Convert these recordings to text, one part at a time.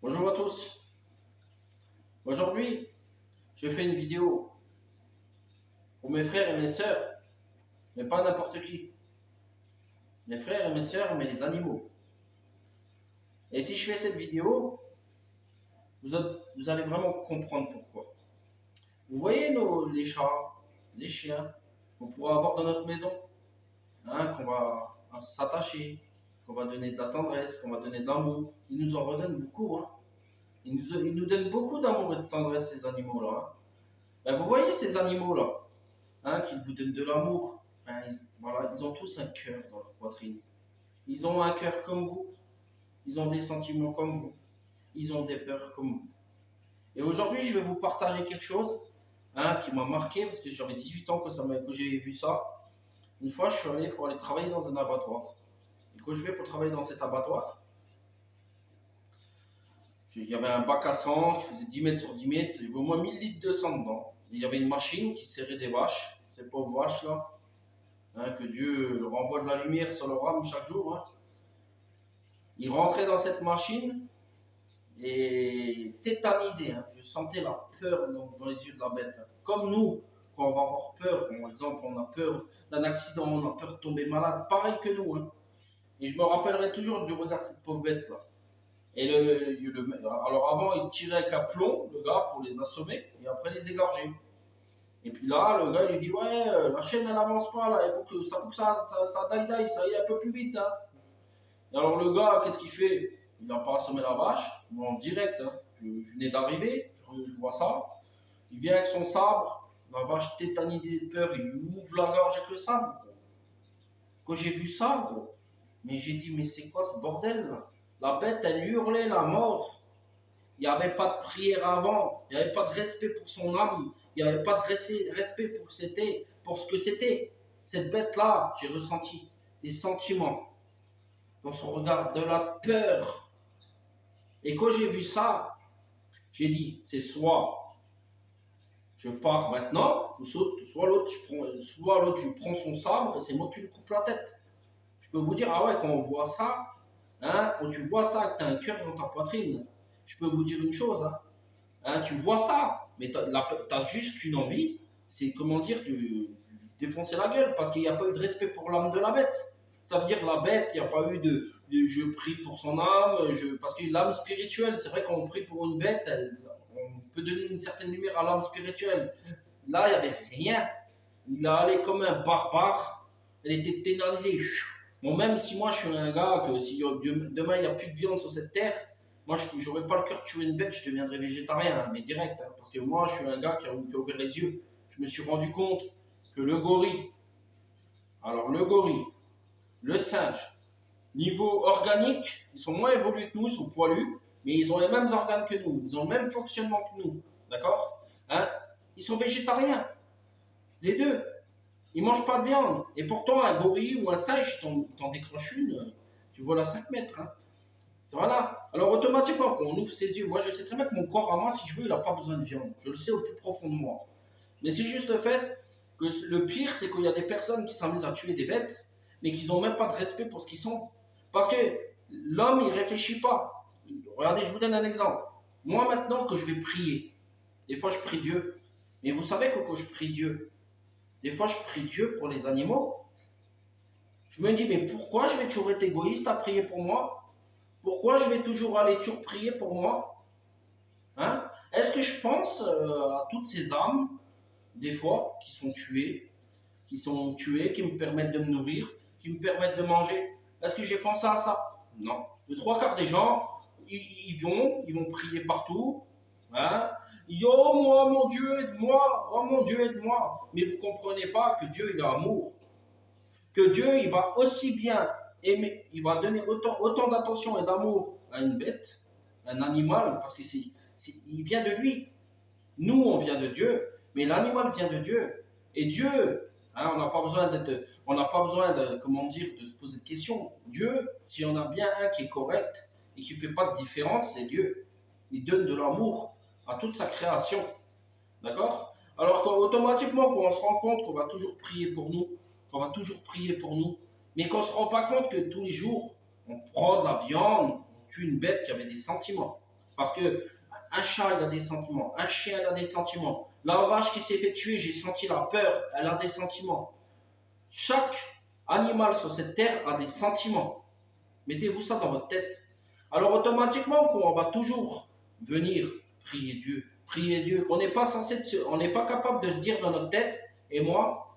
Bonjour à tous. Aujourd'hui, je fais une vidéo pour mes frères et mes sœurs, mais pas n'importe qui. Mes frères et mes sœurs, mais les animaux. Et si je fais cette vidéo, vous allez vraiment comprendre pourquoi. Vous voyez les chats, les chiens qu'on pourra avoir dans notre maison, qu'on va s'attacher, qu'on va donner de la tendresse, qu'on va donner de l'amour. Ils nous en redonnent beaucoup. Ils nous donnent beaucoup d'amour et de tendresse, ces animaux-là. Ben, vous voyez ces animaux-là, qui vous donnent de l'amour. Ben, voilà, ils ont tous un cœur dans leur poitrine. Ils ont un cœur comme vous. Ils ont des sentiments comme vous. Ils ont des peurs comme vous. Et aujourd'hui, je vais vous partager quelque chose qui m'a marqué parce que j'avais 18 ans que j'ai vu ça. Une fois, je suis allé pour aller travailler dans un abattoir. Et quand je vais pour travailler dans cet abattoir, il y avait un bac à sang qui faisait 10 mètres sur 10 mètres. Il y avait au moins 1000 litres de sang dedans. Et il y avait une machine qui serrait des vaches, ces pauvres vaches là, que Dieu leur envoie de la lumière sur leur âme chaque jour. Il rentrait dans cette machine et tétanisé. Je sentais la peur dans les yeux de la bête. Comme nous, quand on va avoir peur, par exemple, on a peur d'un accident, on a peur de tomber malade, pareil que nous. Et je me rappellerai toujours du regard de cette pauvre bête là. Et alors avant, il tirait avec un plomb, le gars, pour les assommer et après les égorger. Et puis là, le gars, il lui dit, ouais, la chaîne, elle avance pas, là, il faut que ça daille, ça aille un peu plus vite. Et alors le gars, qu'est-ce qu'il fait? Il n'a pas assommé la vache, moi en direct, je venais d'arriver, je vois ça. Il vient avec son sabre, la vache tétanisée de peur, il lui ouvre la gorge avec le sabre. Quand j'ai vu ça, gros, mais j'ai dit, mais c'est quoi ce bordel là? La bête, elle hurlait la mort. Il n'y avait pas de prière avant, il n'y avait pas de respect pour son âme, il n'y avait pas de respect pour ce que c'était. Cette bête-là, j'ai ressenti des sentiments dans son regard, de la peur. Et quand j'ai vu ça, j'ai dit, c'est soit je pars maintenant, soit l'autre, je prends son sabre et c'est moi qui lui coupe la tête. Je peux vous dire, ah ouais, quand on voit ça, quand tu vois ça, que tu as un cœur dans ta poitrine, je peux vous dire une chose, tu vois ça, mais tu as juste qu'une envie, c'est comment dire, de défoncer la gueule, parce qu'il n'y a pas eu de respect pour l'âme de la bête. Ça veut dire la bête, il n'y a pas eu de je prie pour son âme, parce que l'âme spirituelle, c'est vrai qu'on prie pour une bête, on peut donner une certaine lumière à l'âme spirituelle. Là, il n'y avait rien. Il a allé comme un barbare, elle était tétanisée. Bon, même si moi je suis un gars, que si demain il n'y a plus de viande sur cette terre, moi je n'aurais pas le cœur de tuer une bête, je deviendrais végétarien, mais direct. Parce que moi je suis un gars qui a ouvert les yeux. Je me suis rendu compte que le gorille, le singe, niveau organique, ils sont moins évolués que nous, ils sont poilus, mais ils ont les mêmes organes que nous, ils ont le même fonctionnement que nous, d'accord? Ils sont végétariens, les deux. Ils mangent pas de viande. Et pourtant, un gorille ou un singe, t'en décroche une, tu voles à 5 mètres. Voilà. Alors automatiquement, quand on ouvre ses yeux, moi je sais très bien que mon corps à moi, si je veux, il n'a pas besoin de viande. Je le sais au plus profond de moi. Mais c'est juste le fait que le pire, c'est qu'il y a des personnes qui s'amusent à tuer des bêtes, mais qui n'ont même pas de respect pour ce qu'ils sont. Parce que l'homme, il ne réfléchit pas. Regardez, je vous donne un exemple. Moi, maintenant que je vais prier, des fois je prie Dieu. Mais vous savez que quand je prie Dieu, des fois je prie Dieu pour les animaux. Je me dis, mais pourquoi je vais toujours être égoïste à prier pour moi? Pourquoi je vais toujours aller toujours prier pour moi? Est-ce que je pense à toutes ces âmes, des fois, qui sont tuées, qui me permettent de me nourrir, qui me permettent de manger? Est-ce que j'ai pensé à ça? Non. Les trois quarts des gens, ils vont prier partout. Ils disent, oh moi, mon Dieu, aide-moi, oh mon Dieu, aide-moi. Mais vous ne comprenez pas que Dieu, il est amour. Que Dieu, il va aussi bien aimer, il va donner autant d'attention et d'amour à une bête, un animal, parce qu'il vient de lui. Nous, on vient de Dieu, mais l'animal vient de Dieu. Et Dieu, on n'a pas besoin comment dire, de se poser de questions. Dieu, si on a bien un qui est correct et qui ne fait pas de différence, c'est Dieu. Il donne de l'amour à toute sa création. D'accord? Alors qu'automatiquement, quand on se rend compte qu'on va toujours prier pour nous, mais qu'on ne se rend pas compte que tous les jours, on prend de la viande, on tue une bête qui avait des sentiments. Parce que un chat, il a des sentiments. Un chien, il a des sentiments. La vache qui s'est fait tuer, j'ai senti la peur. Elle a des sentiments. Chaque animal sur cette terre a des sentiments. Mettez-vous ça dans votre tête. Alors automatiquement, on va toujours venir prier Dieu. On n'est pas on n'est pas capable de se dire dans notre tête, et moi,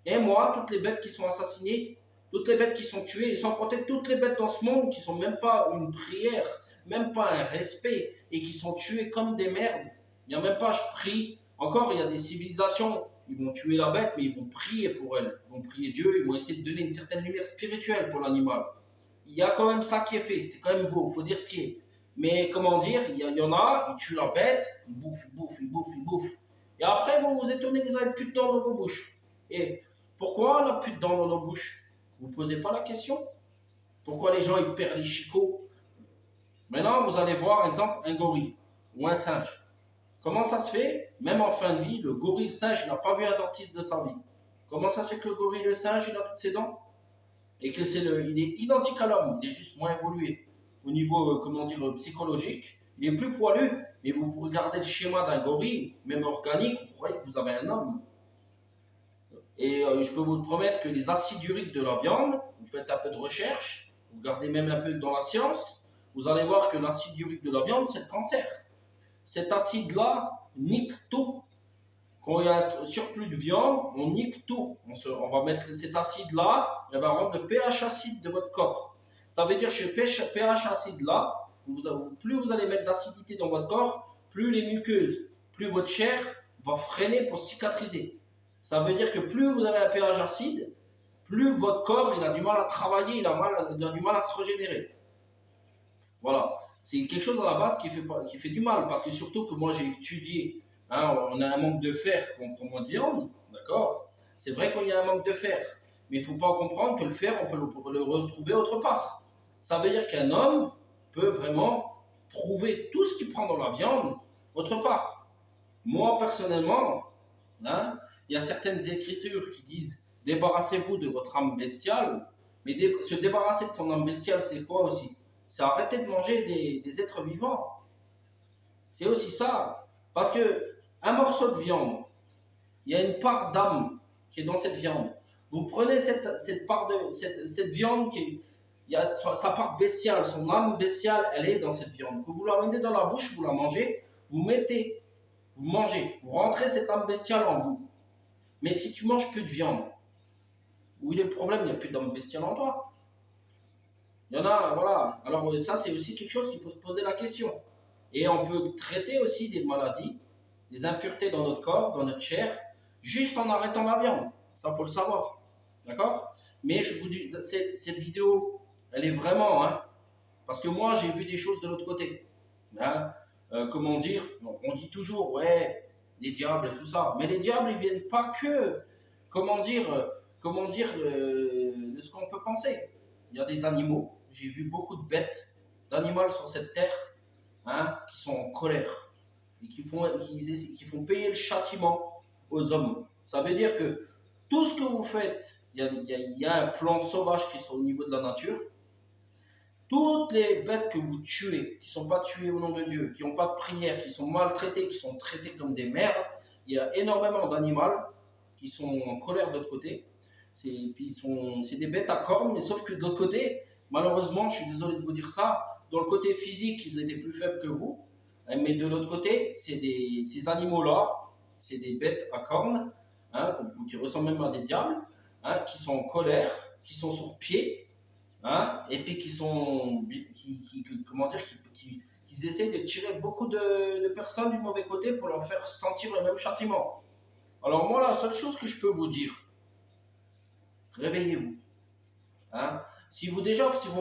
toutes les bêtes qui sont assassinées, toutes les bêtes qui sont tuées, et sans compter toutes les bêtes dans ce monde qui sont même pas une prière, même pas un respect, et qui sont tuées comme des merdes. Il n'y a même pas, je prie. Encore, il y a des civilisations, ils vont tuer la bête, mais ils vont prier pour elle. Ils vont prier Dieu, ils vont essayer de donner une certaine lumière spirituelle pour l'animal. Il y a quand même ça qui est fait, c'est quand même beau, il faut dire ce qui est. Mais comment dire, il y en a, ils tuent la bête, ils bouffent. Et après, vous vous étonnez que vous avez plus de dents dans vos bouches. Et pourquoi on n'a plus de dents dans nos bouches? Vous ne posez pas la question? Pourquoi les gens ils perdent les chicots? Maintenant, vous allez voir, exemple, un gorille ou un singe. Comment ça se fait? Même en fin de vie, le gorille, le singe, il n'a pas vu un dentiste de sa vie. Comment ça se fait que le gorille, le singe, il a toutes ses dents? Et que il est identique à l'homme, il est juste moins évolué. Au niveau, comment dire, psychologique, il est plus poilu. Mais vous regardez le schéma d'un gorille, même organique, vous croyez que vous avez un homme. Et je peux vous promettre que les acides uriques de la viande, vous faites un peu de recherche, vous regardez même un peu dans la science, vous allez voir que l'acide urique de la viande, c'est le cancer. Cet acide-là nique tout. Quand il y a un surplus de viande, on nique tout. On va mettre cet acide-là, il va rendre le pH acide de votre corps. Ça veut dire que ce pH acide-là, plus vous allez mettre d'acidité dans votre corps, plus les muqueuses, plus votre chair va freiner pour cicatriser. Ça veut dire que plus vous avez un pH acide, plus votre corps il a du mal à travailler, il a du mal à se régénérer. Voilà. C'est quelque chose à la base qui fait du mal. Parce que surtout que moi j'ai étudié, hein, on a un manque de fer quand on prend moins de viande, d'accord? C'est vrai qu'il y a un manque de fer. Mais il ne faut pas comprendre que le fer, on peut le retrouver autre part. Ça veut dire qu'un homme peut vraiment trouver tout ce qu'il prend dans la viande autre part. Moi, personnellement, hein, il y a certaines écritures qui disent débarrassez-vous de votre âme bestiale, mais se débarrasser de son âme bestiale, c'est quoi aussi? C'est arrêter de manger des êtres vivants. C'est aussi ça. Parce que un morceau de viande, il y a une part d'âme qui est dans cette viande. Vous prenez cette part de cette viande il y a sa part bestiale, son âme bestiale, elle est dans cette viande. Que vous la mettez dans la bouche, vous la mangez, vous mangez, vous rentrez cette âme bestiale en vous. Mais si tu manges plus de viande, où il est le problème? Il n'y a plus d'âme bestiale en toi. Il y en a, voilà. Alors ça, c'est aussi quelque chose qu'il faut se poser la question. Et on peut traiter aussi des maladies, des impuretés dans notre corps, dans notre chair, juste en arrêtant la viande. Ça, il faut le savoir. D'accord? Mais je vous dis, cette vidéo, elle est vraiment, hein, parce que moi, j'ai vu des choses de l'autre côté. Hein, comment dire? On dit toujours, ouais, les diables et tout ça. Mais les diables, ils viennent pas que, comment dire, de ce qu'on peut penser. Il y a des animaux. J'ai vu beaucoup de bêtes, d'animaux sur cette terre, hein, qui sont en colère et qui font payer le châtiment aux hommes. Ça veut dire que tout ce que vous faites, il y a un plan sauvage qui est au niveau de la nature. Toutes les bêtes que vous tuez, qui ne sont pas tuées au nom de Dieu, qui n'ont pas de prière, qui sont maltraitées, qui sont traitées comme des merdes, il y a énormément d'animaux qui sont en colère de l'autre côté. C'est des bêtes à cornes, mais sauf que de l'autre côté, malheureusement, je suis désolé de vous dire ça, dans le côté physique, ils étaient plus faibles que vous. Mais de l'autre côté, ces animaux-là, c'est des bêtes à cornes, hein, qui ressemblent même à des diables, hein, qui sont en colère, qui sont sur pied, hein, et puis qui essaient de tirer beaucoup de personnes du mauvais côté pour leur faire sentir le même châtiment. Alors moi, la seule chose que je peux vous dire, réveillez-vous. Hein. Si vous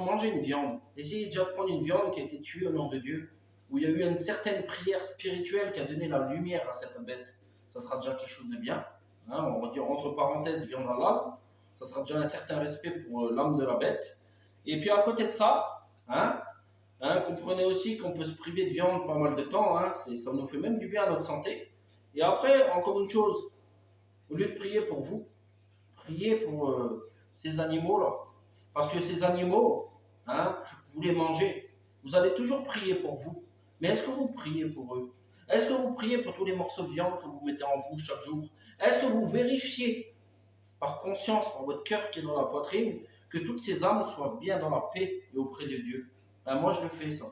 mangez une viande, essayez déjà de prendre une viande qui a été tuée au nom de Dieu, où il y a eu une certaine prière spirituelle qui a donné la lumière à cette bête. Ça sera déjà quelque chose de bien. Hein, on va dire entre parenthèses viande halal. Ça sera déjà un certain respect pour l'âme de la bête. Et puis à côté de ça, comprenez aussi qu'on peut se priver de viande pas mal de temps. Hein, ça nous fait même du bien à notre santé. Et après, encore une chose, au lieu de prier pour vous, priez pour ces animaux-là. Parce que ces animaux, hein, vous les mangez. Vous allez toujours prier pour vous. Mais est-ce que vous priez pour eux? Est-ce que vous priez pour tous les morceaux de viande que vous mettez en vous chaque jour? Est-ce que vous vérifiez par conscience, par votre cœur qui est dans la poitrine, que toutes ces âmes soient bien dans la paix et auprès de Dieu? Ben, moi, je le fais ça.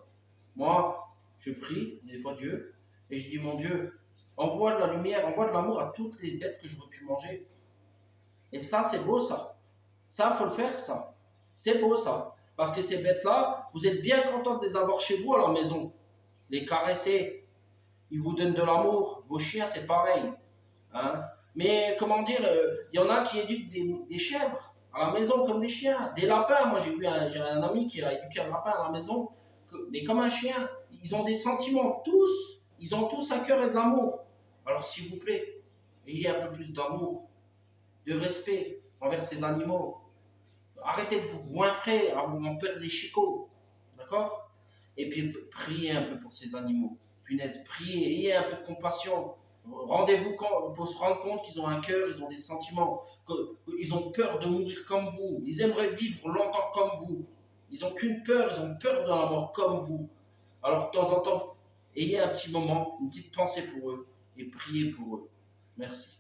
Moi, je prie des fois Dieu et je dis, mon Dieu, envoie de la lumière, envoie de l'amour à toutes les bêtes que je veux plus manger. Et ça, c'est beau ça. Ça, il faut le faire, ça. C'est beau ça. Parce que ces bêtes-là, vous êtes bien content de les avoir chez vous à la maison. Les caresser. Ils vous donnent de l'amour. Vos chiens, c'est pareil. Hein? Mais comment dire, il y en a qui éduquent des chèvres à la maison comme des chiens. Des lapins. Moi, j'ai un ami qui a éduqué un lapin à la maison, mais comme un chien. Ils ont des sentiments, tous. Ils ont tous un cœur et de l'amour. Alors, s'il vous plaît, ayez un peu plus d'amour, de respect envers ces animaux. Arrêtez de vous goinfrer, à vous en perdre les chicots. D'accord? Et puis, priez un peu pour ces animaux. Punaise, priez, ayez un peu de compassion. Rendez-vous compte, il faut se rendre compte qu'ils ont un cœur, ils ont des sentiments, qu'ils ont peur de mourir comme vous. Ils aimeraient vivre longtemps comme vous. Ils n'ont qu'une peur, ils ont peur de la mort comme vous. Alors, de temps en temps, ayez un petit moment, une petite pensée pour eux et priez pour eux. Merci.